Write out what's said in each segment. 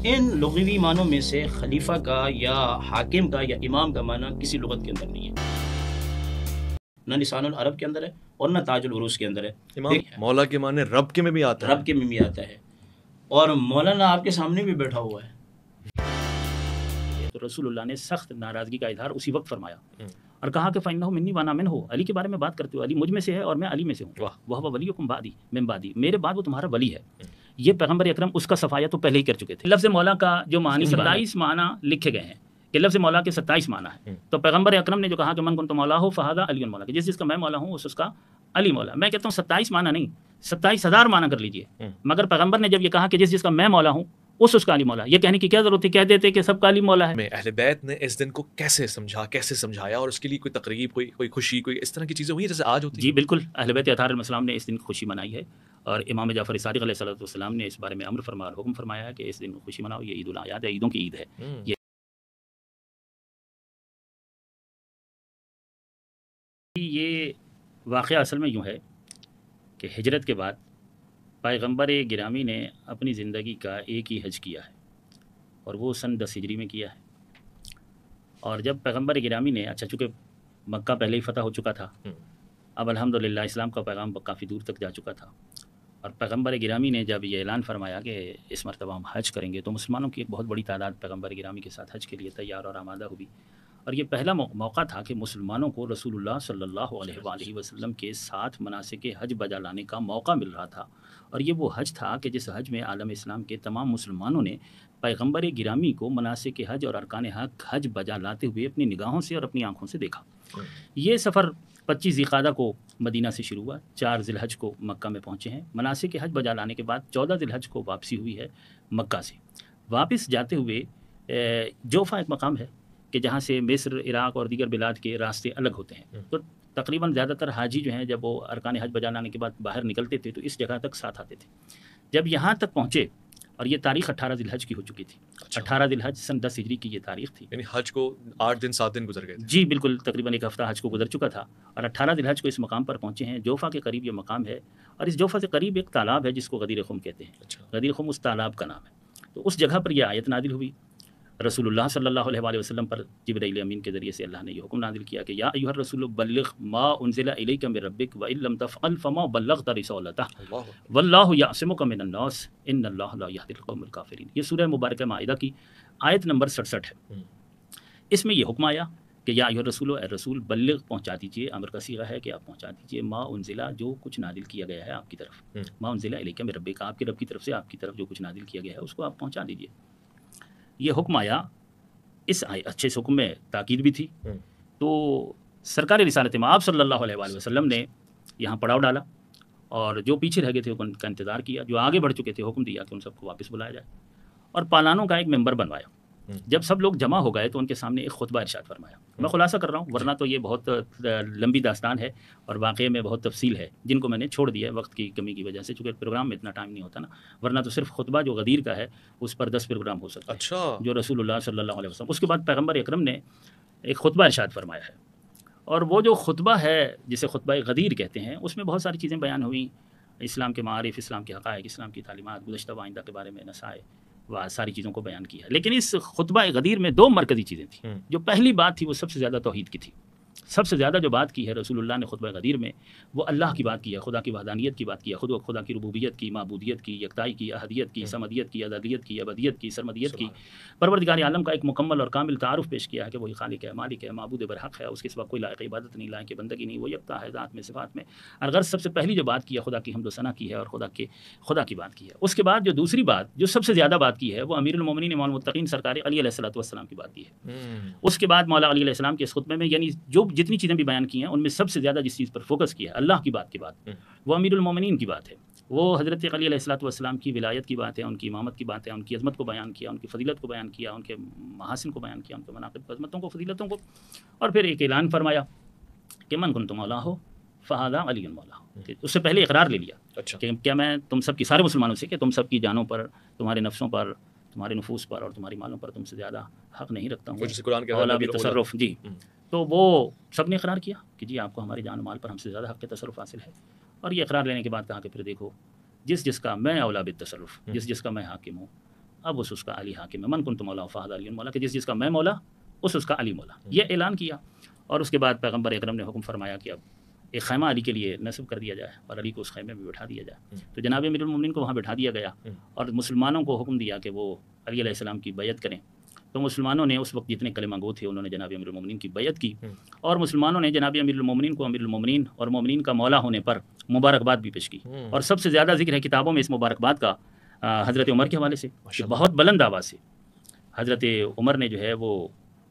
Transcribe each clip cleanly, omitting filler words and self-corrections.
ان لغوی معنوں میں سے خلیفہ کا یا حاکم کا یا امام کا معنی کسی لغت کے اندر نہیں ہے، نہ لسان العرب کے اندر ہے اور نہ تاج العروس کے اندر ہے۔ امام مولا کے معنی رب کے میں بھی آتا ہے، رب کے میں بھی آتا ہے، اور مولانا آپ کے سامنے بھی بیٹھا ہوا ہے۔ تو رسول اللہ نے سخت ناراضگی کا اظہار اسی وقت فرمایا اور کہا کہ فَإِنَّهُ مِنِّي وَأَنَا مِنْهُ، علی کے بارے میں بات کرتے ہو، علی مجھ میں سے ہے اور میں علی میں سے ہوں، وَهُوَ وَلِيُّكُمْ بَعْدِي مِن بَعْدِي، میرے بعد وہ تمہارا ولی ہے۔ یہ پیغمبر اکرم اس کا صفایا تو پہلے ہی کر چکے تھے۔ لفظ مولا کا جو معنی 27 معنی لکھے گئے ہیں کہ لفظ مولا کے 27 معنی ہیں، تو پیغمبر اکرم نے جو کہا کہ من کنت مولاه فهذا علی مولا، کہ جس کا میں مولا ہوں اس کا علی مولا۔ میں کہتا ہوں 27 معنی نہیں، 27,000 معنی کر لیجئے، مگر پیغمبر نے جب یہ کہا کہ جس کا میں مولا ہوں اس کا علی مولا، یہ کہنے کی کیا ضرورت تھی؟ کہہ دیتے کہ سب کا علی مولا ہے۔ اہل بیت نے اس دن کو کیسے سمجھا، کیسے سمجھایا، اور اس کے لیے کوئی تقریب، کوئی خوشی، کوئی اس طرح کی چیزیں ہوئی جیسے آج ہوتی ہیں؟ جی بالکل، اہل بیت اطہار علیہ السلام نے اس دن خوشی منائی ہے، اور امام جعفر صادق علیہ السلام نے اس بارے میں امر فرمایا اور حکم فرمایا ہے کہ اس دن خوشی مناؤ، یہ عید الاعیاد ہے، عیدوں کی عید ہے۔ یہ واقعہ اصل میں یوں ہے کہ ہجرت کے بعد پیغمبر گرامی نے اپنی زندگی کا ایک ہی حج کیا ہے، اور وہ سن 10 ہجری میں کیا ہے۔ اور جب پیغمبر گرامی نے چونکہ مکہ پہلے ہی فتح ہو چکا تھا، اب الحمدللہ اسلام کا پیغام کافی دور تک جا چکا تھا، اور پیغمبر گرامی نے جب یہ اعلان فرمایا کہ اس مرتبہ ہم حج کریں گے، تو مسلمانوں کی ایک بہت بڑی تعداد پیغمبر گرامی کے ساتھ حج کے لیے تیار اور آمادہ ہوئی، اور یہ پہلا موقع تھا کہ مسلمانوں کو رسول اللہ صلی اللہ علیہ وآلہ وسلم کے ساتھ مناسک حج بجا لانے کا موقع مل رہا تھا، اور یہ وہ حج تھا کہ جس حج میں عالم اسلام کے تمام مسلمانوں نے پیغمبر گرامی کو مناسک حج اور ارکان حج بجا لاتے ہوئے اپنی نگاہوں سے اور اپنی آنکھوں سے دیکھا۔ یہ سفر 25 ذی القعدہ کو مدینہ سے شروع ہوا، 4 ذی الحج کو مکہ میں پہنچے ہیں، مناسک حج بجا لانے کے بعد 14 ذی الحج کو واپسی ہوئی ہے مکہ سے۔ واپس جاتے ہوئے جوفا ایک مقام ہے کہ جہاں سے مصر، عراق اور دیگر بلاد کے راستے الگ ہوتے ہیں، تو تقریباً زیادہ تر حاجی جو ہیں جب وہ ارکان حج بجا لانے کے بعد باہر نکلتے تھے تو اس جگہ تک ساتھ آتے تھے۔ جب یہاں تک پہنچے، اور یہ تاریخ 18 ذی الحج کی ہو چکی تھی، 18 ذی الحج سن 10 ہجری کی یہ تاریخ تھی، یعنی حج کو 8 دن 7 دن گزر گئے تھے۔ جی بالکل، تقریباً ایک ہفتہ حج کو گزر چکا تھا، اور 18 ذی الحج کو اس مقام پر پہنچے ہیں۔ جوفا کے قریب یہ مقام ہے، اور اس جوفا سے قریب ایک تالاب ہے جس کو غدیر خم کہتے ہیں، غدیر خم اس تالاب کا نام ہے۔ تو اس جگہ پر یہ آیت نازل ہوئی، رسول اللہ صلی اللہ علیہ وآلہ وسلم پر جبرائیل امین کے ذریعے سے اللہ نے یہ حکم نازل کیا کہ یا ایھا الرسول بلغ ما انزل الیک من ربک وان لم تفعل فما بلغت رسالتہ واللہ یعصمک من الناس ان اللہ لا یہدی القوم الکافرین۔ یہ سورہ مبارکہ مائدہ کی آیت نمبر 67 ہے۔ اس میں یہ حکم آیا کہ یا ایھا الرسول، اے رسول، بلغ پہنچا دیجیے، امر کا صیغہ ہے کہ آپ پہنچا دیجیے، ما انزلہ جو کچھ نازل کیا گیا ہے آپ کی طرف، ما انزل الیک من ربک، آپ کے رب کی طرف سے آپ کی طرف جو کچھ نازل کیا گیا ہے اس کو آپ پہنچا دیجیے۔ یہ حکم آیا، اس اچھے سے حکم میں تاکید بھی تھی، تو سرکار رسالت مآب صلی اللہ علیہ وآلہ وسلم نے یہاں پڑاؤ ڈالا، اور جو پیچھے رہ گئے تھے ان کا انتظار کیا، جو آگے بڑھ چکے تھے حکم دیا کہ ان سب کو واپس بلایا جائے، اور پالانوں کا ایک ممبر بنوایا۔ جب سب لوگ جمع ہو گئے تو ان کے سامنے ایک خطبہ ارشاد فرمایا۔ میں خلاصہ کر رہا ہوں ورنہ تو یہ بہت لمبی داستان ہے اور واقعے میں بہت تفصیل ہے، جن کو میں نے چھوڑ دیا ہے وقت کی کمی کی وجہ سے، چونکہ پروگرام میں اتنا ٹائم نہیں ہوتا نا، ورنہ تو صرف خطبہ جو غدیر کا ہے اس پر 10 پروگرام ہو سکتے ہیں، جو رسول اللہ صلی اللہ علیہ وسلم۔ اس کے بعد پیغمبر اکرم نے ایک خطبہ ارشاد فرمایا ہے، اور وہ جو خطبہ ہے جسے خطبہ غدیر کہتے ہیں، اس میں بہت ساری چیزیں بیان ہوئیں، اسلام کے معارف، اسلام کے حقائق، اسلام کی تعلیمات، گزشتہ و آئندہ کے بارے میں نصائح و ساری چیزوں کو بیان کیا ہے۔ لیکن اس خطبہ غدیر میں 2 مرکزی چیزیں تھیں۔ جو پہلی بات تھی وہ سب سے زیادہ توحید کی تھی، سب سے زیادہ جو بات کی ہے رسول اللہ نے خطبہ غدیر میں، وہ اللہ کی بات کی ہے، خدا کی وحدانیت کی بات کی ہے، خدا کی ربوبیت کی، معبودیت کی، یکتائی کی، احدیت کی، سمدیت کی، ازلیت کی، ابدیت کی، سرمدیت کی، پروردگار عالم کا ایک مکمل اور کامل تعارف پیش کیا ہے کہ وہی خالق ہے، مالک ہے، معبود برحق ہے، اس کے سوا کوئی لائق عبادت نہیں، لائق بندگی نہیں، وہ یکتا ہے ذات میں، صفات میں، اور غرض سب سے پہلی جو بات کی ہے خدا کی حمد و ثنا کی ہے، اور خدا کی بات کی ہے۔ اس کے بعد جو دوسری بات جو سب سے زیادہ بات کی ہے وہ امیر المومنین امام المتقین سرکار علی علیہ الصلوۃ والسلام کی بات کی ہے۔ اس کے بعد مولا علی علیہ السلام کے اس خطبے میں، یعنی جو جتنی چیزیں بھی بیان کی ہیں ان میں سب سے زیادہ جس چیز پر فوکس کیا ہے اللہ کی بات وہ امیر المومنین کی بات ہے، وہ حضرت علی علیہ الصلوۃ والسلام کی ولایت کی بات ہے، ان کی امامت کی بات ہے، ان کی عظمت کو بیان کیا، ان کی فضیلت کو بیان کیا، ان کے محاسن کو بیان کیا، ان کے مناقب عظمتوں کو، فضیلتوں کو، اور پھر ایک اعلان فرمایا کہ من کنت مولاه فهذا علی مولاه۔ اس سے پہلے اقرار لے لیا کہ کیا میں تم سب کی، سارے مسلمانوں سے، کہ تم سب کی جانوں پر، تمہارے نفسوں پر، تمہارے نفوس پر اور تمہاری مالوں پر تم سے زیادہ حق نہیں رکھتا ہوں، اولا بالتصرف۔ جی، تو وہ سب نے اقرار کیا کہ جی آپ کو ہماری جان و مال پر ہم سے زیادہ حق تصرف حاصل ہے، اور یہ اقرار لینے کے بعد کہا کہ پھر دیکھو جس کا میں اولا بالتصرف، جس کا میں حاکم ہوں، اب اس کا علی حاکم ہے، من کنت مولا فہد علی مولا، کہ جس کا میں مولا اس کا علی مولا، یہ اعلان کیا۔ اور اس کے بعد پیغمبر اکرم نے حکم فرمایا کہ اب ایک خیمہ علی کے لیے نصب کر دیا جائے اور علی کو اس خیمے میں بٹھا دیا جائے۔ تو جناب امیر المومنین کو وہاں بٹھا دیا گیا اور مسلمانوں کو حکم دیا کہ وہ علی علیہ السلام کی بیعت کریں۔ تو مسلمانوں نے اس وقت جتنے کلمہ گو تھے انہوں نے جناب امیر المومنین کی بیعت کی، اور مسلمانوں نے جناب امیر المومنین کو امیر المومنین اور مومنین کا مولا ہونے پر مبارکباد بھی پیش کی۔ اور سب سے زیادہ ذکر ہے کتابوں میں اس مبارکباد کا حضرت عمر کے حوالے سے، کہ بہت بلند آواز سے حضرت عمر نے جو ہے وہ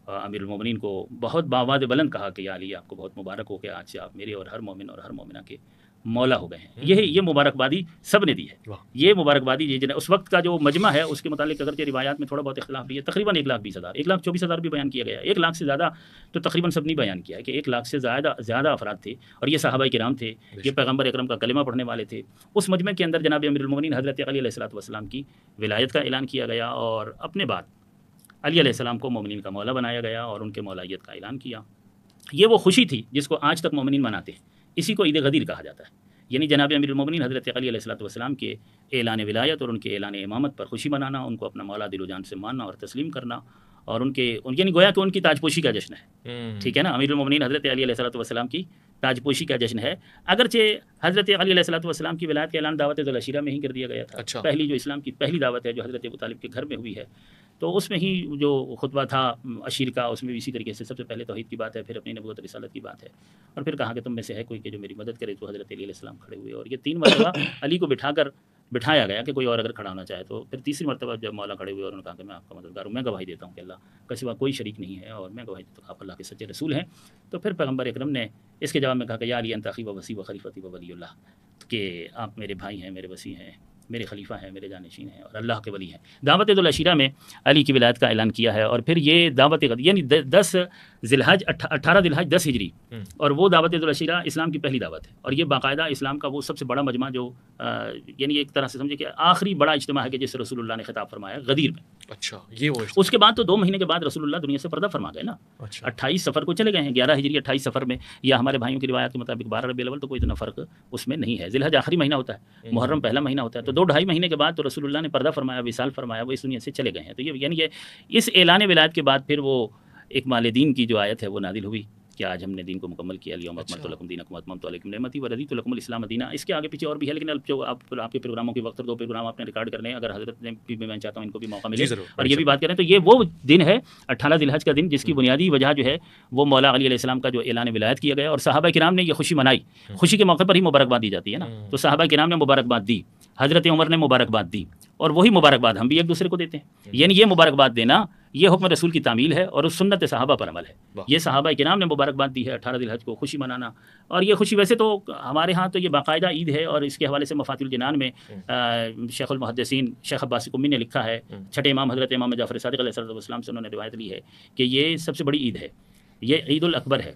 امیر المومنین کو بہت باواد بلند کہا کہ یا علی آپ کو بہت مبارک ہو کہ آج سے آپ میرے اور ہر مومن اور ہر مومنہ کے مولا ہو گئے ہیں۔ یہ مبارکبادی سب نے دی ہے۔ یہ مبارکبادی اس وقت کا جو مجمع ہے اس کے متعلق اگرچہ روایات میں تھوڑا بہت اختلاف بھی ہے، تقریباً 1,20,000 1,24,000 بھی بیان کیا گیا ہے، 1 لاکھ سے زیادہ تو تقریباً سب نے بیان کیا ہے کہ 1 لاکھ سے زیادہ افراد تھے، اور یہ صحابہ کرام تھے، یہ پیغمبر اکرم کا کلمہ پڑھنے والے تھے۔ اس مجمع کے اندر جناب امیر المومنین حضرت علی علیہ الصلوۃ والسلام کی ولایت کا اعلان کیا گیا، اور اپنے بعد علی علیہ السلام کو مومنین کا مولا بنایا گیا اور ان کے مولائیت کا اعلان کیا۔ یہ وہ خوشی تھی جس کو آج تک مومنین مناتے ہیں، اسی کو عید غدیر کہا جاتا ہے، یعنی جناب امیر المومنین حضرت علی علیہ الصلوۃ والسلام کے اعلان ولایت اور ان کے اعلان امامت پر خوشی منانا، ان کو اپنا مولا دل و جان سے ماننا اور تسلیم کرنا، اور یعنی گویا کہ ان کی تاج پوشی کا جشن ہے، ٹھیک ہے نا۔ امیر المومنین حضرت علی علیہ الصلوۃ والسلام کی تاج پوشی کا جشن ہے، اگرچہ حضرت علی علیہ الصلوۃ والسلام کی ولایت کا اعلان دعوت ذوالعشیرہ میں ہی کر دیا گیا تھا۔ پہلی جو اسلام کی پہلی دعوت ہے جو حضرت ابو طالب کے گھر میں ہوئی ہے، تو اس میں ہی جو خطبہ تھا عشیر کا، اس میں بھی اسی طریقے سے سب سے پہلے توحید کی بات ہے، پھر اپنی نبوت رسالت کی بات ہے، اور پھر کہا کہ تم میں سے ہے کوئی کہ جو میری مدد کرے، تو حضرت علی علیہ السلام کھڑے ہوئے، اور یہ 3 مرتبہ علی کو بٹھایا گیا کہ کوئی اور اگر کھڑا ہونا چاہے تو، پھر تیسری مرتبہ جب مولا کھڑے ہوئے اور انہوں نے کہا کہ میں آپ کا مددگار ہوں، میں گواہی دیتا ہوں کہ اللہ کا سوا کوئی شریک نہیں ہے، اور میں گواہی دیتا ہوں کہ آپ اللہ کے سچے رسول ہیں، تو پھر پیغمبر اکرم نے اس کے جواب میں کہا کہ یا علی انت اخی و وصی و خلیفتی و ولی اللہ، کہ آپ میرے بھائی ہیں، میرے وصی ہیں، میرے خلیفہ ہیں، میرے جانشین ہیں اور اللہ کے ولی ہیں۔ دعوت ذوالعشیرہ میں علی کی ولایت کا اعلان کیا ہے، اور پھر یہ دعوت یعنی 10 ذی الحج 18 ذی الحج 10 ہجری، اور وہ دعوت ذوالعشیرہ اسلام کی پہلی دعوت ہے، اور یہ باقاعدہ اسلام کا وہ سب سے بڑا مجمع جو یعنی ایک طرح سے سمجھے کہ آخری بڑا اجتماع ہے کہ جس رسول اللہ نے خطاب فرمایا غدیر میں۔ اچھا، یہ وہ اس کے بعد تو 2 مہینے کے بعد رسول اللہ دنیا سے پردہ فرما گئے نا، 28 سفر کو چلے گئے ہیں، 11 ہجری 28 سفر میں، یا ہمارے بھائیوں کی روایات کے مطابق 12 ربیع الاول، تو کوئی اتنا فرق اس میں نہیں ہے۔ ذی الحج آخری مہینہ ہوتا ہے، محرم پہلا مہینہ ہوتا ہے، تو 2-2.5 مہینے کے بعد تو رسول اللہ نے پردہ فرمایا، وصال فرمایا، وہ اس دنیا سے چلے گئے ہیں۔ تو یہ یعنی اس اعلان ولایت کے بعد پھر وہ اکمال دین کی جو آیت ہے وہ نازل ہوئی کہ آج ہم نے دین کو مکمل کیا، الیوم اکملت لکم دینکم واتممت علیکم نعمتی ورضیت لکم الاسلام دینا۔ اس کے آگے پیچھے اور بھی ہے، لیکن جو آپ کے پروگراموں کے وقت 2 پروگرام آپ نے ریکارڈ کرنے ہیں، اگر حضرت نے بھی، میں چاہتا ہوں ان کو بھی موقع ملے اور یہ بھی بات کریں، تو یہ وہ دن ہے 18 ذی الحج کا دن، جس کی بنیادی وجہ جو ہے وہ مولا علی علیہ السلام کا جو اعلان ولایت کیا گیا، اور صحابہ کرام نے یہ خوشی منائی۔ خوشی کے موقع پر ہی مبارکباد دی جاتی ہے نا، تو صحابہ کرام نے مبارکباد دی، حضرت عمر نے مبارکباد دی، اور وہی مبارکباد ہم بھی ایک دوسرے کو دیتے ہیں۔ یعنی یہ مبارکباد دینا یہ حکم رسول کی تعمیل ہے اور اس سنت صحابہ پر عمل ہے۔ یہ صحابہ کرام نے مبارکباد دی ہے 18 ذی الحج کو، خوشی منانا، اور یہ خوشی ویسے تو ہمارے ہاں تو یہ باقاعدہ عید ہے، اور اس کے حوالے سے مفاتیح الجنان میں شیخ المحدثین شیخ عباس قمی نے لکھا ہے، چھٹے امام حضرت امام جعفر صادق علیہ السلام سے انہوں نے روایت لی ہے کہ یہ سب سے بڑی عید ہے، یہ عید الاکبر ہے،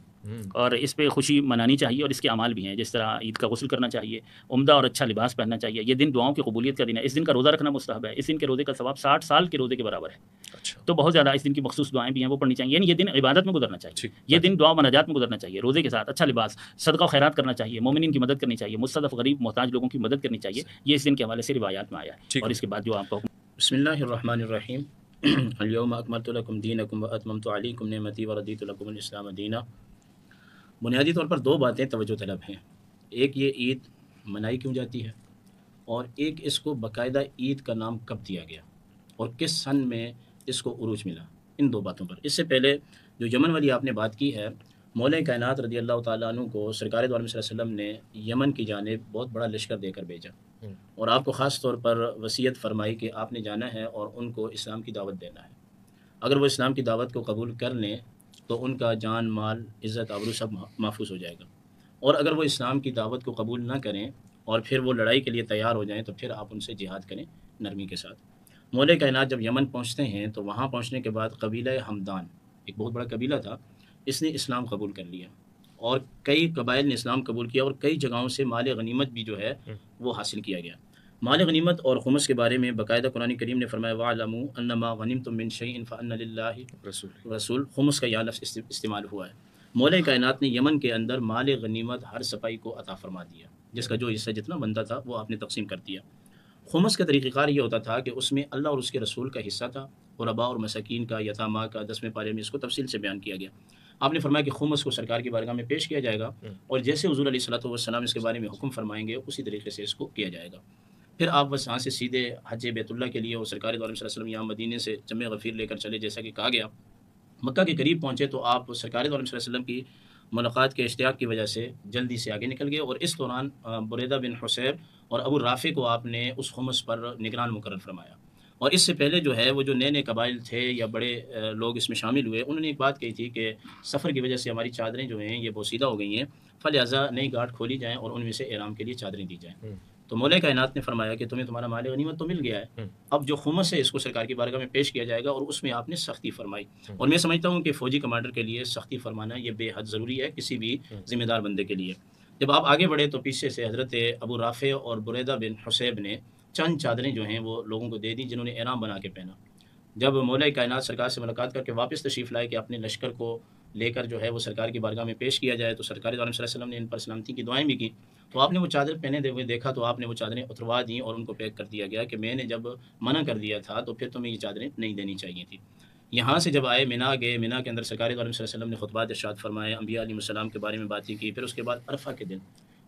اور اس پہ خوشی منانی چاہیے، اور اس کے اعمال بھی ہیں، جس طرح عید کا غسل کرنا چاہیے، عمدہ اور اچھا لباس پہننا چاہیے، یہ دن دعاؤں کی قبولیت کا دن ہے، اس دن کا روزہ رکھنا مستحب ہے، اس دن کے روزے کا ثواب 60 سال کے روزے کے برابر ہے۔ تو بہت زیادہ اس دن کی مخصوص دعائیں بھی ہیں، وہ پڑھنی چاہیے، یعنی یہ دن عبادت میں گزرنا چاہیے، یہ دن دعا و مناجات میں گزرنا چاہیے، روزے کے ساتھ اچھا لباس، صدقہ و خیرات کرنا چاہیے، مومنین کی مدد کرنی چاہیے، مستضعف غریب محتاج لوگوں کی مدد کرنی چاہیے، یہ اس دن کے حوالے سے روایات میں آیا ہے۔ اور اس کے بعد جو آپ کو بسم اللہ الرحمن الرحیم، الیوم اکملت لکم دینکم واتممت علیکم نعمتی ورضیت لکم الاسلام دینا۔ بنیادی طور پر 2 باتیں توجہ طلب ہیں، ایک یہ عید منائی کیوں جاتی ہے، اور ایک اس کو باقاعدہ عید کا نام کب دیا گیا اور کس سن میں اس کو عروج ملا۔ ان 2 باتوں پر، اس سے پہلے جو یمن والی آپ نے بات کی ہے، مولا کائنات رضی اللہ تعالیٰ عنہ کو سرکار دو عالم صلی اللہ علیہ وسلم نے یمن کی جانب بہت بڑا لشکر دے کر بھیجا، اور آپ کو خاص طور پر وصیت فرمائی کہ آپ نے جانا ہے اور ان کو اسلام کی دعوت دینا ہے۔ اگر وہ اسلام کی دعوت کو قبول کر لیں تو ان کا جان، مال، عزت، آبرو سب محفوظ ہو جائے گا، اور اگر وہ اسلام کی دعوت کو قبول نہ کریں اور پھر وہ لڑائی کے لیے تیار ہو جائیں تو پھر آپ ان سے جہاد کریں نرمی کے ساتھ۔ مولا کائنات جب یمن پہنچتے ہیں تو وہاں پہنچنے کے بعد قبیلہ ہمدان، ایک بہت بڑا قبیلہ تھا، اس نے اسلام قبول کر لیا، اور کئی قبائل نے اسلام قبول کیا، اور کئی جگہوں سے مال غنیمت بھی جو ہے وہ حاصل کیا گیا۔ مال غنیمت اور خمس کے بارے میں باقاعدہ قرآن کریم نے فرمایا وَاعْلَمُوا أَنَّمَا غَنِمْتُم مِّن شَيْءٍ فَأَنَّ لِلَّهِ رسول، خمس کا یہ لفظ استعمال ہوا ہے۔ مولا کائنات نے یمن کے اندر مال غنیمت ہر صفائی کو عطا فرما دیا، جس کا جو حصہ جتنا بنتا تھا وہ آپ نے تقسیم کر دیا، خمس کا طریقہ کار یہ ہوتا تھا کہ اس میں اللہ اور اس کے رسول کا حصہ تھا، غرباء اور مساکین کا، یتاما کا 10ویں پارے میں اس کو تفصیل سے بیان کیا گیا۔ آپ نے فرمایا کہ خمس کو سرکار کی بارگاہ میں پیش کیا جائے گا، اور جیسے حضور علیہ الصلوۃ والسلام اس کے بارے میں حکم فرمائیں گے اسی طریقے سے اس کو کیا جائے گا۔ پھر آپ بس یہاں سے سیدھے حج بیت اللہ کے لیے اور سرکار دو عالم صلی اللہ علیہ وسلم یہاں مدینے سے جمع غفیر لے کر چلے، جیسا کہ کہا گیا۔ مکہ کے قریب پہنچے تو آپ سرکار دو عالم صلی اللہ علیہ وسلم کی ملاقات کے اشتیاق کی وجہ سے جلدی سے آگے نکل گئے، اور اس دوران بریدہ بن حسیب اور ابو رافع کو آپ نے اس خمس پر نگران مقرر فرمایا۔ اور اس سے پہلے جو ہے وہ جو نئے نئے قبائل تھے یا بڑے لوگ اس میں شامل ہوئے، انہوں نے ایک بات کہی تھی کہ سفر کی وجہ سے ہماری چادریں جو ہیں یہ بوسیدہ ہو گئی ہیں، فلہذا نئی گاٹ کھولی جائیں اور ان میں سے احرام کے لیے چادریں دی جائیں۔ تو مولا کائنات نے فرمایا کہ تمہیں تمہارا مال غنیمت تو مل گیا ہے، اب جو خمس ہے اس کو سرکار کی بارگاہ میں پیش کیا جائے گا، اور اس میں آپ نے سختی فرمائی۔ اور میں سمجھتا ہوں کہ فوجی کمانڈر کے لیے سختی فرمانا یہ بے حد ضروری ہے کسی بھی ذمہ دار بندے کے لیے۔ جب آپ آگے بڑھے تو پیچھے سے حضرت ابو رافع اور بریدہ بن حسیب نے چند چادریں جو ہیں وہ لوگوں کو دے دیں جنہوں نے احرام بنا کے پہنا۔ جب مولا کائنات سرکار سے ملاقات کر کے واپس تشریف لائے کہ اپنے لشکر کو لے کر جو ہے وہ سرکار کی بارگاہ میں پیش کیا جائے، تو سرکار دو عالم صلی اللہ علیہ وسلم نے ان پر سلامتی کی دعائیں بھی کی۔ تو آپ نے وہ چادر پہنے ہوئے دیکھا تو آپ نے وہ چادریں اتروا دیں اور ان کو پیک کر دیا گیا کہ میں نے جب منع کر دیا تھا تو پھر تمہیں یہ چادریں نہیں دینی چاہیے تھی۔ یہاں سے جب آئے منا گئے، منا کے اندر سرکار دو عالم صلی اللہ علیہ وسلم نے خطبات ارشاد فرمائے، انبیاء علیہ السلام کے بارے میں باتیں کی، پھر اس کے بعد عرفہ کے دن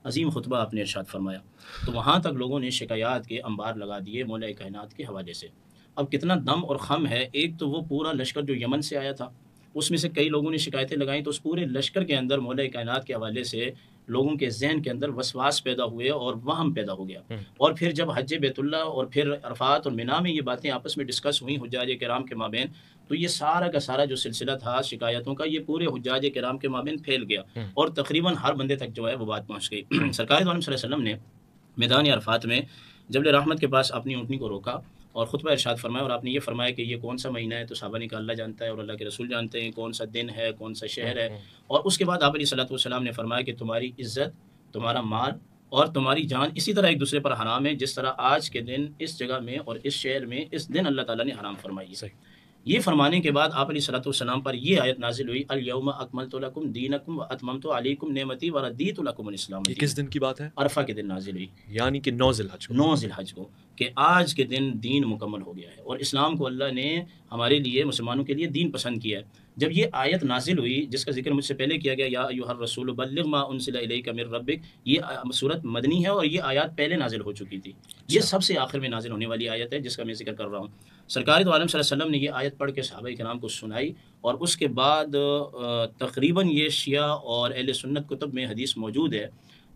عظیم خطبہ آپ نے ارشاد فرمایا۔ تو وہاں تک لوگوں نے شکایات کے انبار لگا دیے مولا کائنات کے حوالے سے۔ اب کتنا دم اور خم ہے، ایک تو وہ پورا لشکر جو یمن سے آیا تھا اس میں سے کئی لوگوں نے شکایتیں لگائیں، تو اس پورے لشکر کے اندر مولا کائنات کے حوالے سے لوگوں کے ذہن کے اندر وسواس پیدا ہوئے اور وہم پیدا ہو گیا۔ اور پھر جب حج بیت اللہ اور پھر عرفات اور منا میں یہ باتیں آپس میں ڈسکس ہوئیں حجاج کرام کے مابین، تو یہ سارا کا سارا جو سلسلہ تھا شکایتوں کا یہ پورے حجاج کرام کے مابین پھیل گیا، اور تقریباً ہر بندے تک جو ہے وہ بات پہنچ گئی۔ سرکار دو عالم صلی اللہ علیہ وسلم نے میدان عرفات میں جبل رحمت کے پاس اپنی اونٹنی کو روکا اور خطبہ ارشاد فرمایا، اور آپ نے یہ فرمایا کہ یہ کون سا مہینہ ہے، تو صحابہ نے کہا اللہ جانتا ہے اور اللہ کے رسول جانتے ہیں، کون سا دن ہے، کون سا شہر ہے۔ اور اس کے بعد آپ علیہ الصلوۃ والسلام نے فرمایا کہ تمہاری عزت، تمہارا مال اور تمہاری جان اسی طرح ایک دوسرے پر حرام ہے جس طرح آج کے دن اس جگہ میں اور اس شہر میں اس دن اللہ تعالیٰ نے حرام فرمائی ہے۔ یہ فرمانے کے بعد آپ علیہ الصلوۃ والسلام پر یہ آیت نازل ہوئی، الیوم اکملت لکم دینکم واتممت علیکم نعمتی ورضیت لکم الاسلام یہ کس دن کی بات ہے؟ عرفہ کے دن نازل ہوئی، یعنی کہ 9 ذی الحج کو۔ 9 ذی الحج کو، کہ آج کے دن دین مکمل ہو گیا ہے، اور اسلام کو اللہ نے ہمارے لیے مسلمانوں کے لیے دین پسند کیا ہے۔ جب یہ آیت نازل ہوئی جس کا ذکر مجھ سے پہلے کیا گیا، یا ایھا الرسول بلغ ما انزل الیک من ربک، یہ صورت مدنی ہے اور یہ آیات پہلے نازل ہو چکی تھی۔ یہ سب سے آخر میں نازل ہونے والی آیت ہے جس کا میں ذکر کر رہا ہوں۔ سرکار دو عالم صلی اللہ علیہ وسلم نے یہ آیت پڑھ کے صحابہ کرام کو سنائی، اور اس کے بعد تقریباً یہ شیعہ اور اہل سنت کتب میں حدیث موجود ہے،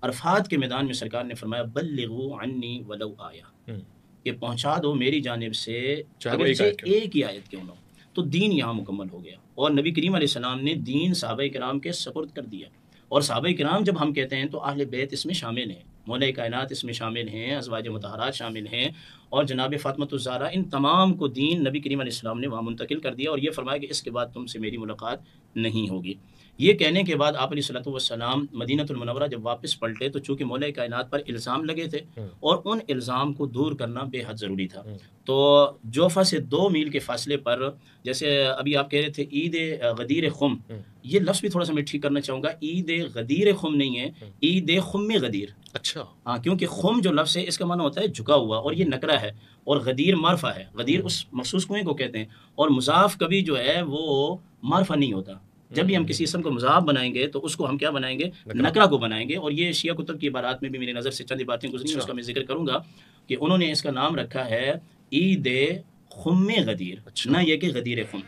عرفات کے میدان میں سرکار نے فرمایا بلغوا عنی ولو آیہ، کہ پہنچا دو میری جانب سے ایک ہی آیت کیوں نہ ہو، تو دین یہاں مکمل ہو گیا، اور نبی کریم علیہ السلام نے دین صحابہ کرام کے سپرد کر دیا۔ اور صحابہ کرام جب ہم کہتے ہیں تو اہل بیت اس میں شامل ہیں، مولا کائنات اس میں شامل ہیں، ازواج مطہرات شامل ہیں، اور جناب فاطمہ الزہرا، ان تمام کو دین نبی کریم علیہ السلام نے وہاں منتقل کر دیا، اور یہ فرمایا کہ اس کے بعد تم سے میری ملاقات نہیں ہوگی۔ یہ کہنے کے بعد آپ علیہ الصلوۃ والسلام مدینہ المنورہ جب واپس پلٹے تو چونکہ مولا کائنات پر الزام لگے تھے اور ان الزام کو دور کرنا بے حد ضروری تھا، تو جوفہ سے 2 میل کے فاصلے پر، جیسے ابھی آپ کہہ رہے تھے عید غدیر خم، یہ لفظ بھی تھوڑا سا میں ٹھیک کرنا چاہوں گا، عید غدیر خم نہیں ہے، عید خم غدیر۔ اچھا، ہاں، کیونکہ خم جو لفظ ہے اس کا معنی ہوتا ہے جھکا ہوا، اور یہ نکرہ ہے، اور غدیر معرفہ ہے، غدیر اس مخصوص کنویں کو کہتے ہیں، اور مضاف کبھی جو ہے وہ معرفہ نہیں ہوتا۔ جب بھی ہم کسی اسم کو مضاف بنائیں گے تو اس کو ہم کیا بنائیں گے؟ نکرہ کو بنائیں گے، اور یہ شیعہ کتب کی عبارات میں بھی میری نظر سے چند باتیں گزری، اس کا میں ذکر کروں گا کہ انہوں نے اس کا نام رکھا ہے عید خم غدیر، نہ یہ کہ غدیر خم۔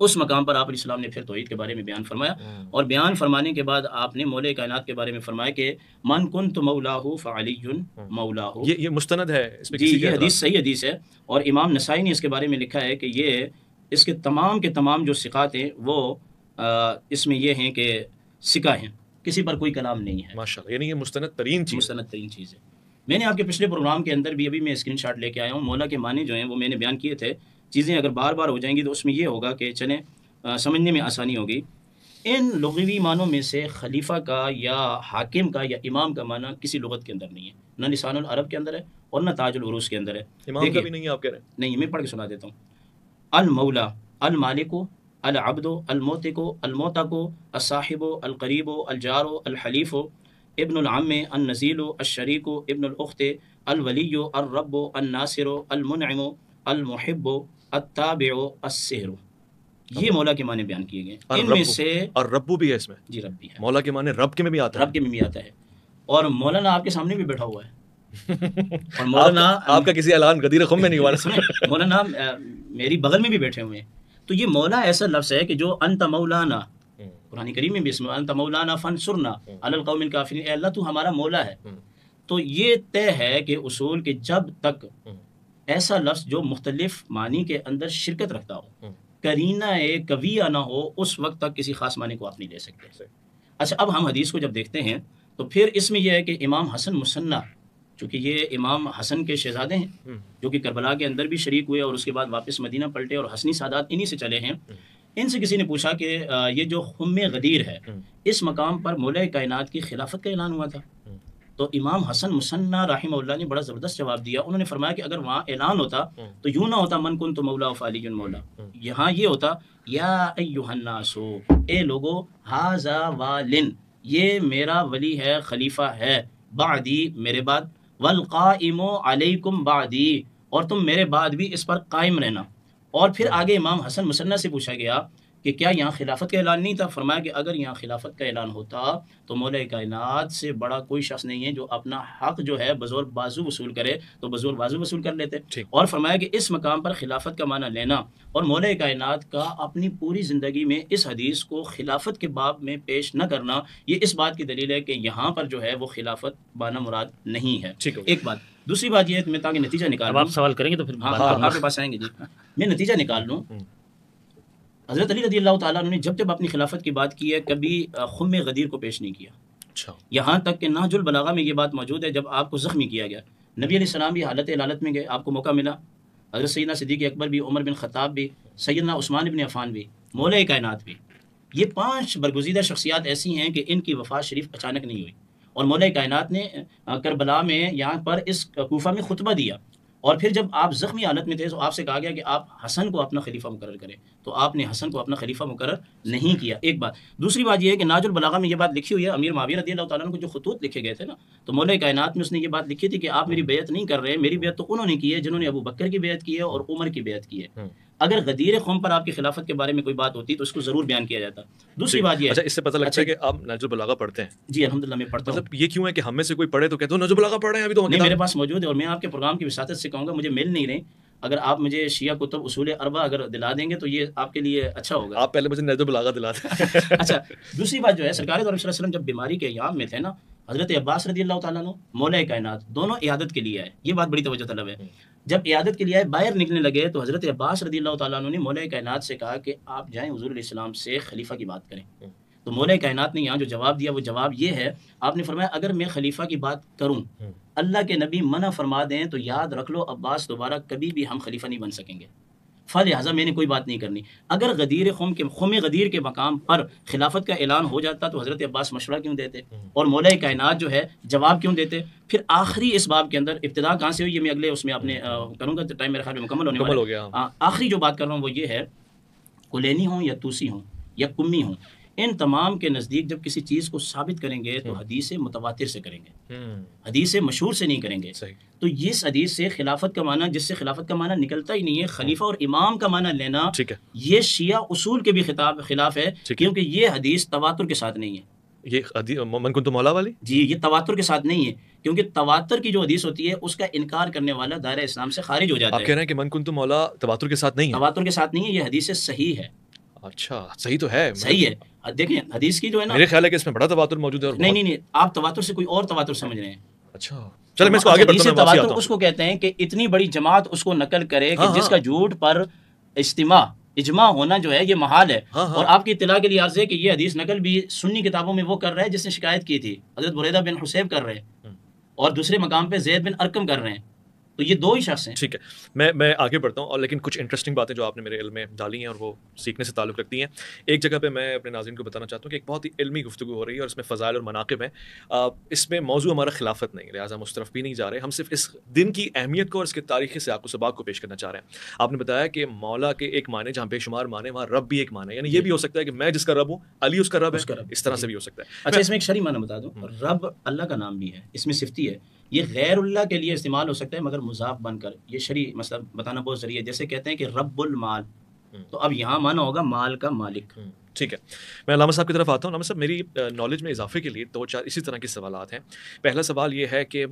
اس مقام پر آپ علیہ السلام نے پھر توحید کے بارے میں بیان فرمایا، اور بیان فرمانے کے بعد آپ نے مولا کائنات کے بارے میں فرمایا کہ من کنت مولاہ فعلی مولاہ۔ یہ مستند ہے، اس میں جی، یہ حدیث صحیح حدیث ہے، اور امام نسائی نے اس کے بارے میں لکھا ہے کہ یہ اس کے تمام جو ثقات ہیں وہ اس میں یہ ہیں کہ ثقہ ہیں، کسی پر کوئی کلام نہیں ہے، ماشاءاللہ، یعنی یہ مستند ترین چیز ہے۔ میں نے آپ کے پچھلے پروگرام کے اندر بھی ابھی میں اسکرین شاٹ لے کے آیا ہوں، مولا کے معنی جو ہیں وہ میں نے بیان کیے تھے۔ چیزیں اگر بار بار ہو جائیں گی تو اس میں یہ ہوگا کہ چلیں سمجھنے میں آسانی ہوگی۔ ان لغوی معنوں میں سے خلیفہ کا یا حاکم کا یا امام کا معنی کسی لغت کے اندر نہیں ہے، نہ لسان العرب کے اندر ہے اور نہ تاج العروض کے اندر ہے۔ امام کا بھی نہیں ہے، آپ کہہ رہے ہیں؟ نہیں، میں پڑھ کے سنا دیتا ہوں۔ المولا، المالک، العبد، الموتق، الموتق، الصاحب، القریب، الجار، الحلیف، ابن العم النزیل الشریک ابن الاخت الولی الرب الناصر المنعم المحب التابع السحر، یہ مولا کے معنی بیان کیے گئے. ان میں سے اور ربو بھی ہے اس میں. جی ربی ہے، مولا کے معنی رب کے میں بھی آتا ہے. رب کے میں بھی آتا ہے. اور مولانا آپ کے سامنے بھی بیٹھا ہوا ہے. اور مولانا آپ کا کسی اعلان غدیر خم میں نہیں ہوا. مولانا میری بغل میں بھی بیٹھے ہوئے ہیں. تو یہ مولا ایسا لفظ ہے کہ جو انت مولانا، قرآن کریم میں بھی اس میں انت مولانا فانصرنا علی القوم الکافرین، اے اللہ تو ہمارا مولا ہے. تو یہ طے ہے کہ اصول کہ جب تک ایسا لفظ جو مختلف معنی کے اندر شرکت رکھتا ہو، کرینہ قویہ نہ ہو، اس وقت تک کسی خاص معنی کو آپ نہیں لے سکتے. اچھا اب ہم حدیث کو جب دیکھتے ہیں تو پھر اس میں یہ ہے کہ امام حسن مصنع، چونکہ یہ امام حسن کے شہزادے ہیں جو کہ کربلا کے اندر بھی شریک ہوئے اور اس کے بعد واپس مدینہ پلٹے اور حسنی سادات انہی سے چلے ہیں. ان سے کسی نے پوچھا کہ یہ جو خم غدیر ہے اس مقام پر مولا کائنات کی خلافت کا اعلان ہوا تھا. تو امام حسن مصنع رحمہ اللہ نے بڑا زبردست جواب دیا. انہوں نے فرمایا کہ اگر وہاں اعلان ہوتا تو یوں نہ ہوتا من کنت مولا فعلی مولا، یہاں یہ ہوتا یا ایھا الناس، اے لوگو، ھذا والن، یہ میرا ولی ہے، خلیفہ ہے، بعدی، میرے بعد، والقائم علیکم بعدی، اور تم میرے بعد بھی اس پر قائم رہنا. اور پھر آگے امام حسن مصنع سے پوچھا گیا کہ کیا یہاں خلافت کا اعلان نہیں تھا؟ فرمایا کہ اگر یہاں خلافت کا اعلان ہوتا تو مولا کائنات سے بڑا کوئی شخص نہیں ہے جو اپنا حق جو ہے بزور بازو وصول کرے تو بزور بازو وصول کر لیتے. اور فرمایا کہ اس مقام پر خلافت کا معنی لینا اور مولا کائنات کا اپنی پوری زندگی میں اس حدیث کو خلافت کے باب میں پیش نہ کرنا، یہ اس بات کی دلیل ہے کہ یہاں پر جو ہے وہ خلافت معنی مراد نہیں ہے. ایک بات. دوسری بات یہ ہے میں تاکہ نتیجہ نکال، آپ سوال کریں گے تو پھر آپ کے پاس آئیں گے. جی میں نتیجہ نکال لوں. حضرت علی رضی اللہ تعالیٰ عنہ نے جب اپنی خلافت کی بات کی ہے کبھی خم غدیر کو پیش نہیں کیا. یہاں تک کہ نہج البلاغہ میں یہ بات موجود ہے جب آپ کو زخمی کیا گیا، نبی علیہ السلام بھی حالت علالت میں گئے، آپ کو موقع ملا، حضرت سیدنا صدیق اکبر بھی، عمر بن خطاب بھی، سیدنا عثمان بن عفان بھی، مولا کائنات بھی، یہ 5 برگزیدہ شخصیات ایسی ہیں کہ ان کی وفات شریف اچانک نہیں ہوئی. اور مولا کائنات نے کربلا میں یہاں پر اس کوفہ میں خطبہ دیا، اور پھر جب آپ زخمی حالت میں تھے تو آپ سے کہا گیا کہ آپ حسن کو اپنا خلیفہ مقرر کریں، تو آپ نے حسن کو اپنا خلیفہ مقرر نہیں کیا. ایک بات. دوسری بات یہ ہے کہ ناج البلاغہ میں یہ بات لکھی ہوئی ہے، امیر معاویہ رضی اللہ تعالیٰ عنہ کو جو خطوط لکھے گئے تھے نا، تو مولا کائنات میں اس نے یہ بات لکھی تھی کہ آپ میری بیعت نہیں کر رہے، میری بیعت تو انہوں نے کی ہے جنہوں نے ابو بکر کی بیعت کی ہے اور عمر کی بیعت کی ہے. اگر غدیر قوم پر آپ کی خلافت کے بارے میں کوئی بات ہوتی تو اس کو ضرور بیان کیا جاتا. دوسری بات یہ ہے، اچھا اس سے پتہ لگتا ہے کہ آپ نہج البلاغہ پڑھتے ہیں. جی الحمدللہ میں پڑھتا ہوں. مطلب یہ کیوں ہے کہ ہم میں سے کوئی پڑھے تو کہتے ہو نہج البلاغہ پڑھ رہے ہیں؟ ابھی تو نہیں، میرے پاس موجود ہے اور میں آپ کے پروگرام کی وساطت سے کہوں گا مجھے مل نہیں رہے، اگر آپ مجھے شیعہ کتب اصول اربع اگر دلا دیں گے تو یہ آپ کے لیے اچھا ہوگا. آپ پہلے مجھے نہج البلاغہ دلا دیں. اچھا دوسری بات جو ہے، سرکار دو علیہ وسلم جب بیماری کے ایام میں تھے نا، حضرت عباس رضی اللہ تعالیٰ عنہ، مولا کائنات، دونوں عیادت کے لیے آئے. یہ بات بڑی توجہ طلب ہے. جب عیادت کے لیے آئے، باہر نکلنے لگے تو حضرت عباس رضی اللہ تعالیٰ عنہ نے مولا کائنات سے کہا کہ آپ جائیں حضور علیہ السلام سے خلیفہ کی بات کریں. تو مولا کائنات نے یہاں جو جواب دیا وہ جواب یہ ہے، آپ نے فرمایا اگر میں خلیفہ کی بات کروں، اللہ کے نبی منع فرما دیں تو یاد رکھ لو عباس دوبارہ کبھی بھی ہم خلیفہ نہیں بن سکیں گے. فلہذا میں نے کوئی بات نہیں کرنی. اگر غدیر خم غدیر کے مقام پر خلافت کا اعلان ہو جاتا تو حضرت عباس مشورہ کیوں دیتے اور مولا کائنات جو ہے جواب کیوں دیتے؟ پھر آخری اس باب کے اندر ابتدا کہاں سے ہوئی یہ میں اگلے اس میں آپ نے کروں گا، ٹائم میرے خیال میں مکمل ہونے والا ہو گیا. آخری جو بات کر رہا ہوں وہ یہ ہے، کلینی ہوں یا توسی ہوں یا کمی ہوں، ان تمام کے نزدیک جب کسی چیز کو ثابت کریں گے تو حدیث متواتر سے کریں گے، حدیث مشہور سے نہیں کریں گے. تو اس حدیث سے خلافت کا معنی، جس سے خلافت کا معنی نکلتا ہی نہیں ہے، خلیفہ اور امام کا معنی لینا، یہ شیعہ اصول کے بھی خلاف ہے، کیونکہ یہ حدیث تواتر کے ساتھ نہیں ہے. یہ من کنت مولا والی جی یہ تواتر کے ساتھ نہیں ہے، کیونکہ تواتر کی جو حدیث ہوتی ہے اس کا انکار کرنے والا دائرہ اسلام سے خارج ہو جاتا ہے. آپ کہہ رہے ہیں کہ من کنت مولا تواتر کے ساتھ نہیں ہے؟ تواتر کے ساتھ نہیں ہے، یہ حدیث صحیح ہے. اچھا صحیح تو ہے، صحیح ہے. دیکھیں حدیث کی جو ہے نا، میرے خیال ہے کہ اس میں بڑا تواتر موجود ہے. نہیں آپ تواتر سے کوئی اور تواتر سمجھ رہے ہیں. اچھا چلے میں اس کو آگے بڑھتا ہوں. تواتر اس کو کہتے ہیں کہ اتنی بڑی جماعت اس کو نقل کرے کہ جس کا جھوٹ پر اجماع ہونا جو ہے یہ محال ہے. اور آپ کی اطلاع کے لیے عرض ہے کہ یہ حدیث نقل بھی سنی کتابوں میں وہ کر رہا ہے جس نے شکایت کی تھی، حضرت بریدہ بن حسیب کر رہے ہیں، اور دوسرے مقام پہ زید بن ارقم کر رہے ہیں. تو یہ دو ہی شخص ہیں. ٹھیک ہے، میں آگے بڑھتا ہوں، اور لیکن کچھ انٹرسٹنگ باتیں جو آپ نے میرے علم میں ڈالی ہیں اور وہ سیکھنے سے تعلق رکھتی ہیں. ایک جگہ پہ میں اپنے ناظرین کو بتانا چاہتا ہوں کہ ایک بہت ہی علمی گفتگو ہو رہی ہے اور اس میں فضائل اور مناقب ہیں. اس میں موضوع ہمارا خلافت نہیں، لہٰذا ہم اس طرف بھی نہیں جا رہے. ہم صرف اس دن کی اہمیت کو اور اس کے تاریخی سیاق و سباق کو پیش کرنا چاہ رہے ہیں. آپ نے بتایا کہ مولا کے ایک معنی جہاں بے شمار معنی، وہاں رب بھی ایک معنی ہے، یعنی یہ بھی ہو سکتا ہے کہ میں جس کا رب ہوں علی اس کا رب ہے، اس طرح سے بھی ہو سکتا ہے. اچھا اس میں ایک شرعی معنی بتا دوں، رب اللہ کا نام بھی ہے، اس میں صفتی ہے، یہ غیر اللہ کے لیے استعمال ہو سکتا ہے مگر مضاف بن کر. یہ شرعی مطلب بتانا بہت ضروری ہے. جیسے کہتے ہیں کہ رب المال، تو اب یہاں معنی ہوگا مال کا مالک. ٹھیک ہے، میں علامہ صاحب کی طرف آتا ہوں. علامہ صاحب، میری نالج میں اضافے کے لیے 2-4 اسی طرح کے سوالات ہیں. پہلا سوال یہ ہے کہ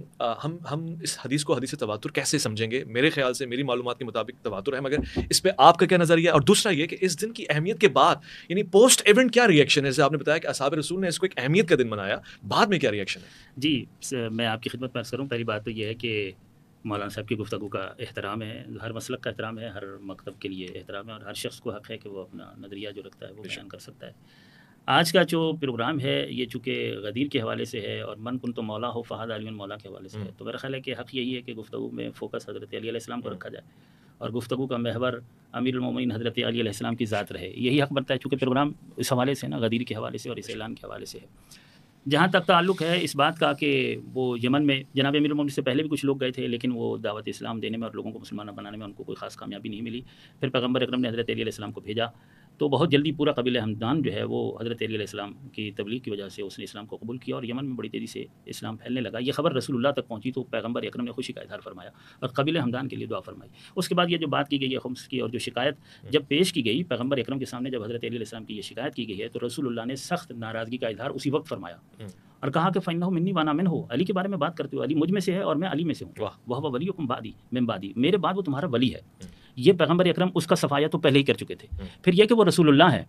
ہم اس حدیث کو حدیث تواتر کیسے سمجھیں گے؟ میرے خیال سے میری معلومات کے مطابق تواتر ہے، مگر اس پہ آپ کا کیا نظریہ ہے؟ اور دوسرا یہ کہ اس دن کی اہمیت کے بعد یعنی پوسٹ ایونٹ کیا ریئیکشن ہے؟ جیسے آپ نے بتایا کہ اصحاب رسول نے اس کو ایک اہمیت کا دن منایا، بعد میں کیا ریئیکشن ہے؟ جی میں آپ کی خدمت میں عرض کروں. پہلی بات تو یہ ہے کہ مولانا صاحب کی گفتگو کا احترام ہے، ہر مسلک کا احترام ہے، ہر مکتب کے لیے احترام ہے، اور ہر شخص کو حق ہے کہ وہ اپنا نظریہ جو رکھتا ہے وہ بیان کر سکتا ہے. آج کا جو پروگرام ہے یہ چونکہ غدیر کے حوالے سے ہے اور من کن تو مولا ہو فہد علی مولا کے حوالے سے ہے، تو میرا خیال ہے کہ حق یہی ہے کہ گفتگو میں فوکس حضرت علی علیہ السلام کو رکھا جائے اور گفتگو کا محور امیر المومنین حضرت علی علیہ السلام کی ذات رہے. یہی حق بنتا ہے چونکہ پروگرام اس حوالے سے نا غدیر کے حوالے سے اور اس اعلان کے حوالے سے ہے. جہاں تک تعلق ہے اس بات کا کہ وہ یمن میں جناب امیر المومنین سے پہلے بھی کچھ لوگ گئے تھے، لیکن وہ دعوت اسلام دینے میں اور لوگوں کو مسلمان بنانے میں ان کو کوئی خاص کامیابی نہیں ملی. پھر پیغمبر اکرم نے حضرت علی علیہ السلام کو بھیجا تو بہت جلدی پورا قبیلہ ہمدان جو ہے وہ حضرت علی علیہ السلام کی تبلیغ کی وجہ سے اس نے اسلام کو قبول کیا اور یمن میں بڑی تیزی سے اسلام پھیلنے لگا. یہ خبر رسول اللہ تک پہنچی تو پیغمبر اکرم نے خوشی کا اظہار فرمایا اور قبیلہ ہمدان کے لیے دعا فرمائی. اس کے بعد یہ جو بات کی گئی ہے خمس کی اور جو شکایت جب پیش کی گئی پیغمبر اکرم کے سامنے، جب حضرت علی علیہ السلام کی یہ شکایت کی گئی ہے تو رسول اللہ نے سخت ناراضگی کا اظہار اسی وقت فرمایا اور کہا کہ فَإِنَّهُ مِنِّي وَأَنَا مِنْهُ. علی کے بارے میں بات کرتے ہو، علی مجھ میں سے ہے اور میں علی میں سے ہوں. وَهُوَ وَلِيُّكُمْ بَعْدِي مِن بَعْدِي، میرے بعد وہ تمہارا ولی ہے. یہ پیغمبر اکرم اس کا صفایا تو پہلے ہی کر چکے تھے. پھر یہ کہ وہ رسول اللہ ہے.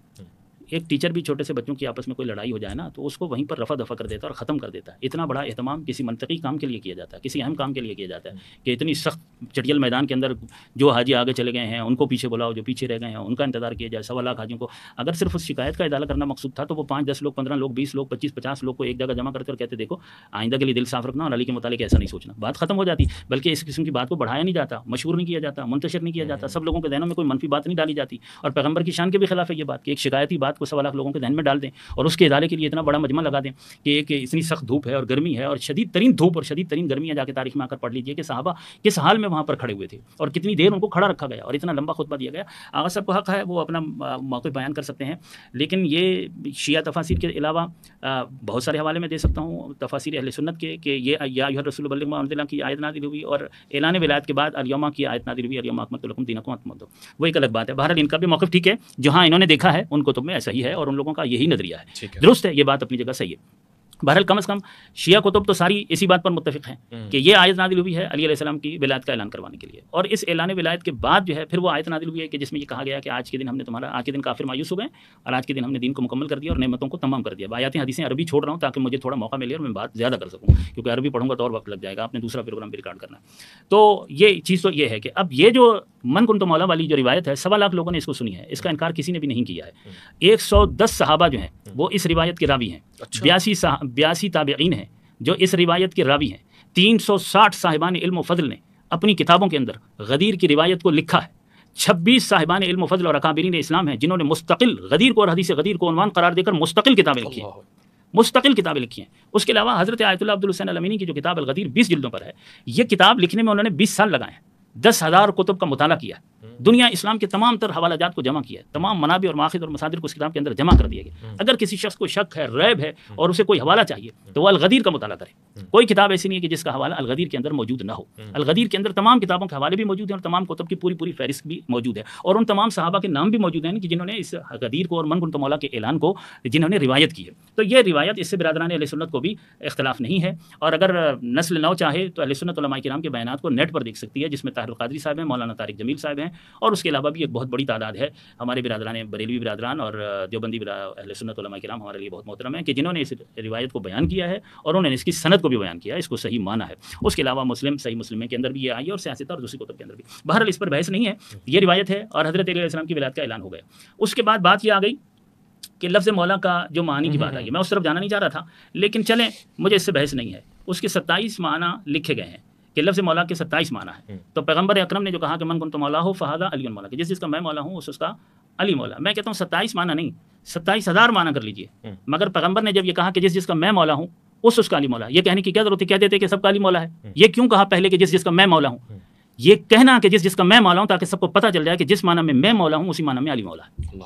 ایک ٹیچر بھی چھوٹے سے بچوں کی آپس میں کوئی لڑائی ہو جائے نا تو اس کو وہیں پر رفع دفع کر دیتا ہے اور ختم کر دیتا ہے. اتنا بڑا اہتمام کسی منطقی کام کے لیے کیا جاتا ہے، کسی اہم کام کے لیے کیا جاتا ہے کہ اتنی سخت چٹیل میدان کے اندر جو حاجی آگے چلے گئے ہیں ان کو پیچھے بلاؤ، جو پیچھے رہ گئے ہیں ان کا انتظار کیا جائے. 1.25 لاکھ حاجیوں کو اگر صرف اس شکایت کا ازالہ کرنا مقصود تھا تو وہ 5-10 لوگ، 15 لوگ، 20 لوگ، 25-50 لوگ کو ایک جگہ جمع کرتے اور کہتے دیکھو آئندہ کے لیے دل صاف رکھنا اور علی کے متعلق ایسا نہیں سوچنا، بات ختم ہو جاتی. بلکہ اس قسم کی بات کو بڑھایا نہیں جاتا، مشہور نہیں کیا جاتا، منتشر نہیں کیا جاتا، سب لوگوں کے ذہنوں میں کوئی منفی بات نہیں ڈالی جاتی. اور پیغمبر کی شان کے بھی خلاف ہے یہ بات کہ ایک شکایتی بات کو 1.25 لاکھ لوگوں کے ذہن میں ڈال دیں اور اس کے ادارے کے لیے اتنا بڑا مجمع لگا دیں کہ ایک اتنی سخت دھوپ ہے اور گرمی ہے اور شدید ترین دھوپ اور شدید ترین گرمی ہے. جا کے تاریخ میں آ کر پڑھ لیجیے کہ صحابہ کس حال میں وہاں پر کھڑے ہوئے تھے اور کتنی دیر ان کو کھڑا رکھا گیا اور اتنا لمبا خطبہ دیا گیا. آغا صاحب کو حق ہے وہ اپنا موقف بیان کر سکتے ہیں، لیکن یہ شیعہ تفاسیر کے علاوہ بہت سارے حوالے میں دے سکتا ہوں تفاسیر اہل سنت کے کہ یہ یا ایھا الرسول بلغ ما انزل کی آیت نازل ہوئی اور اعلان ولایت کے بعد الیوم کی آیت نازل ہوئی، الیوم اکملت لکم دینکم وہ ایک الگ بات ہے. بہرحال ان کا بھی موقف ٹھیک ہے، جہاں انہوں نے دیکھا ہے ان کتب میں ایسا ہی ہے اور ان لوگوں کا یہی نظریہ ہے. درست ہے، یہ بات اپنی جگہ صحیح ہے. بہرحال کم از کم شیعہ کتب تو ساری اسی بات پر متفق ہیں کہ یہ آیت نازل ہوئی ہے علی علیہ السلام کی ولایت کا اعلان کروانے کے لیے. اور اس اعلان ولایت کے بعد جو ہے پھر وہ آیت نازل ہوئی ہے کہ جس میں یہ کہا گیا کہ آج کے دن ہم نے آج کے دن کافر مایوس ہو گئے اور آج کے دن ہم نے دین کو مکمل کر دیا اور نعمتوں کو تمام کر دیا. آیاتیں حدیثیں عربی چھوڑ رہا ہوں تاکہ مجھے تھوڑا موقع ملے اور میں بات زیادہ کر سکوں، کیونکہ عربی پڑھوں گا تو اور وقت لگ جائے گا، آپ نے دوسرا پروگرام بھی ریکارڈ کرنا ہے. تو یہ چیز تو یہ ہے کہ اب یہ جو من کنت مولا والی جو روایت ہے 1.25 لاکھ لوگوں نے اس کو سنی ہے، اس کا انکار کسی نے بھی نہیں کیا ہے. 110 صحابہ جو ہیں وہ اس روایت کے راوی ہیں، 82 تابعین ہیں جو اس روایت کے راوی ہیں. 360 صاحبان علم و فضل نے اپنی کتابوں کے اندر غدیر کی روایت کو لکھا ہے. 26 صاحبان علم و فضل اور اکابرین اسلام ہیں جنہوں نے مستقل غدیر کو اور حدیث غدیر کو عنوان قرار دے کر مستقل کتابیں لکھی ہیں، مستقل کتابیں لکھی ہیں. اس کے علاوہ حضرت آیت اللہ عبدالحسین الامینی کی جو کتاب الغدیر 20 جلدوں پر ہے، یہ کتاب لکھنے میں انہوں نے 20 سال لگائے ہیں، 10,000 کتب کا مطالعہ کیا ہے، دنیا اسلام کے تمام تر حوالہ جات کو جمع کیا ہے، تمام منابع اور ماخذ اور مصادر کو اس کتاب کے اندر جمع کر دیا گیا. اگر کسی شخص کو شک ہے، ریب ہے اور اسے کوئی حوالہ چاہیے تو وہ الغدیر کا مطالعہ کرے. کوئی کتاب ایسی نہیں ہے کہ جس کا حوالہ الغدیر کے اندر موجود نہ ہو. الغدیر کے اندر تمام کتابوں کے حوالے بھی موجود ہیں اور تمام کتب کی پوری فہرست بھی موجود ہے اور ان تمام صحابہ کے نام بھی موجود ہیں کہ جنہوں نے اس غدیر کو اور من کنت مولا کے اعلان کو جنہوں نے روایت کی ہے. تو یہ روایت اس سے برادران اہل سنت کو بھی اختلاف نہیں ہے. اور اگر نسل نو چاہے تو اہل سنت علماء کرام کے بیانات کو نیٹ پر دیکھ سکتی ہے، جس میں طاہر القادری صاحب ہیں، مولانا طارق جمیل صاحب ہیں اور اس کے علاوہ بھی ایک بہت بڑی تعداد ہے ہمارے برادران بریلوی برادران اور دیوبندی اہل سنت علماء کرام ہمارے لیے بہت محترم ہیں کہ جنہوں نے اس روایت کو بیان کیا ہے اور انہوں نے اس کی سند کو بھی بیان کیا ہے، اس کو صحیح مانا ہے. اس کے علاوہ مسلم صحیح مسلم کے اندر بھی یہ آئی ہے اور سیاست اور دوسری کتب کے اندر بھی. بہرحال اس پر بحث نہیں ہے، یہ روایت ہے اور حضرت علی علیہ السلام کی ولایت کا اعلان ہو گیا. اس کے بعد بات یہ آ گئی کہ لفظ مولا کا جو معنی کی بات آئی ہے، میں اس طرف جانا نہیں چاہ رہا تھا لیکن چلیں، مجھے اس سے بحث نہیں ہے. اس کے 27 معنی لکھے گئے ہیں. کہ لفظ مولا کے 27 معنی ہے. تو پیغمبر اکرم نے جو کہا کہ من کنت مولا ہو فہذا علی مولا، کہ جس کا میں مولا ہوں اس کا علی مولا. میں کہتا ہوں 27 معنی نہیں، 27,000 معنی کر لیجئے. مگر پیغمبر نے جب یہ کہا کہ جس کا میں مولا ہوں اس کا علی مولا، یہ کہنے کی کیا ضرورت ہے؟ کہہ دیتے کہ سب کا علی مولا ہے. یہ کیوں کہا پہلے کہ جس کا میں مولا ہوں؟ یہ کہنا کہ جس کا میں مولا ہوں تاکہ سب کو پتہ چل جائے کہ جس معنی میں مولا ہوں اسی معنی میں علی مولا ہے.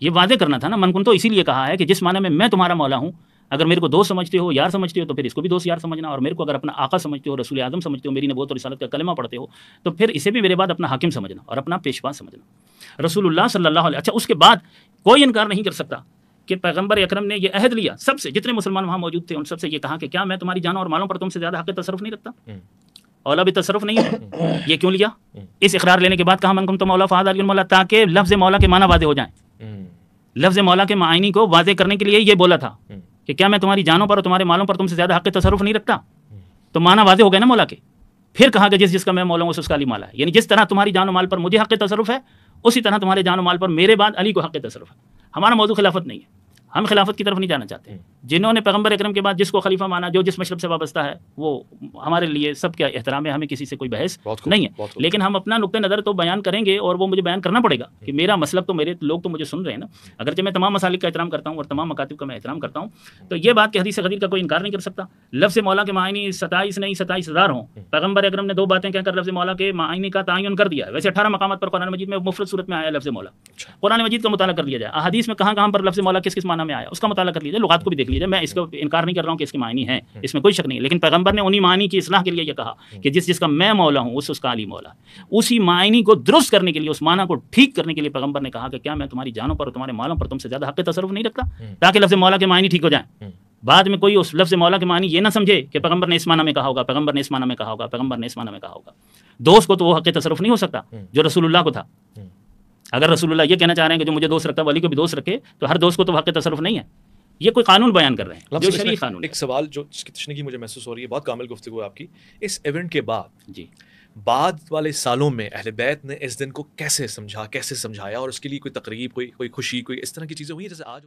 یہ واضح کرنا تھا نا. من کن تو اسی لیے کہا ہے کہ جس معنی میں تمہارا مولا ہوں، اگر میرے کو دوست سمجھتے ہو، یار سمجھتے ہو، تو پھر اس کو بھی دوست یار سمجھنا، اور میرے کو اگر اپنا آقا سمجھتے ہو، رسول اعظم سمجھتے ہو، میری نبوت اور رسالت کا کلمہ پڑھتے ہو، تو پھر اسے بھی میرے بعد اپنا حاکم سمجھنا اور اپنا پیشوا سمجھنا. رسول اللہ صلی اللہ علیہ. اچھا، اس کے بعد کوئی انکار نہیں کر سکتا کہ پیغمبر اکرم نے یہ عہد لیا سب سے، جتنے مسلمان وہاں موجود تھے ان سب سے یہ کہا کہ کیا میں تمہاری جانوں اور مالوں پر تم سے زیادہ حق تصرف نہیں رکھتا؟ اولا بھی تصرف نہیں ہے. یہ کیوں لیا؟ اس اقرار لینے کے بعد کہا من کنت مولا فہذا علی مولا، تاکہ لفظ مولا کے معنی واضح ہو جائیں. لفظ مولا کے معنی کو واضح کرنے کے لیے یہ بولا تھا کہ کیا میں تمہاری جانوں پر اور تمہارے مالوں پر تم سے زیادہ حق تصرف نہیں رکھتا؟ تو معنی واضح ہو گئے نا مولا کے. پھر کہا کہ جس کا میں مولا ہوں اس کا علی مولا ہے. یعنی جس طرح تمہاری جان و مال پر مجھے حق تصرف ہے اسی طرح تمہارے جان و مال پر میرے بعد علی کو حق تصرف ہے. ہمارا موضوع خلافت نہیں ہے، ہم خلافت کی طرف نہیں جانا چاہتے. جنہوں نے پیغمبر اکرم کے بعد جس کو خلیفہ مانا، جو جس مشرب سے وابستہ ہے، وہ ہمارے لیے سب کا احترام ہے، ہمیں کسی سے کوئی بحث نہیں ہے. لیکن ہم اپنا نقطہ نظر تو بیان کریں گے، اور وہ مجھے بیان کرنا پڑے گا کہ میرا مسلک تو میرے لوگ تو مجھے سن رہے ہیں نا. اگرچہ میں تمام مسالک کا احترام کرتا ہوں اور تمام مکاتب کا میں احترام کرتا ہوں، تو یہ بات کہ حدیث غدیر کا کوئی انکار نہیں کر سکتا. لفظ مولا کے معنی 27 نہیں 27,000 ہوں. پیغمبر اکرم نے 2 باتیں کہہ کر لفظ مولا کے معنی کا تعین کر دیا ہے. ویسے 18 مقامات پر قرآن مجید میں مفرد صورت میں آیا لفظ مولا. قرآن مجید کا مطالعہ کر لیا جائے، احادیث میں کہاں کہاں پر لفظ مولا کس کس معنی میں آیا اس کا مطالعہ کر لیجیے، لغات کو بھی دیکھ لیجیے. میں اس کو انکار نہیں کر رہا ہوں کہ اس کے معنی ہیں، اس میں کوئی شک نہیں. لیکن پیغمبر نے انہی معنی کی اصلاح کے لیے یہ کہا کہ جس کا میں مولا ہوں اس کا علی مولا. اسی معنی کو درست کرنے کے لیے، اس معنی کو ٹھیک کرنے کے لیے پیغمبر نے کہا کہ کیا میں تمہاری جانوں پر اور تمہارے مالوں پر تم سے زیادہ حق تصرف نہیں رکھتا، تاکہ لفظ مولا کے معنی ٹھیک ہو جائیں. بعد میں کوئی اس لفظ مولا کے معنی یہ نہ سمجھے کہ پیغمبر نے اس معنی میں کہا ہوگا، پیغمبر نے اس معنی میں کہا ہوگا، پیغمبر نے اس معنی میں کہا ہوگا. دوست کو تو وہ حق تصرف نہیں ہو سکتا جو رسول اللہ کو تھا. اگر رسول اللہ یہ کہنا چاہ رہے ہیں کہ جو مجھے دوست رکھتا ہے ولی کو بھی دوست رکھے، تو ہر دوست کو تو حق تصرف نہیں ہے. یہ کوئی قانون بیان کر رہے ہیں جو شرعی قانون. ایک سوال جو جس کی تشنیگی مجھے محسوس ہو رہی ہے، بہت کامل گفتگو ہے آپ کی. اس ایونٹ کے بعد جی بعد والے سالوں میں اہل بیت نے اس دن کو کیسے سمجھا، کیسے سمجھایا، اور اس کے لیے کوئی تقریب، کوئی خوشی، کوئی اس طرح کی چیزیں ہوئی ہیں جیسے آج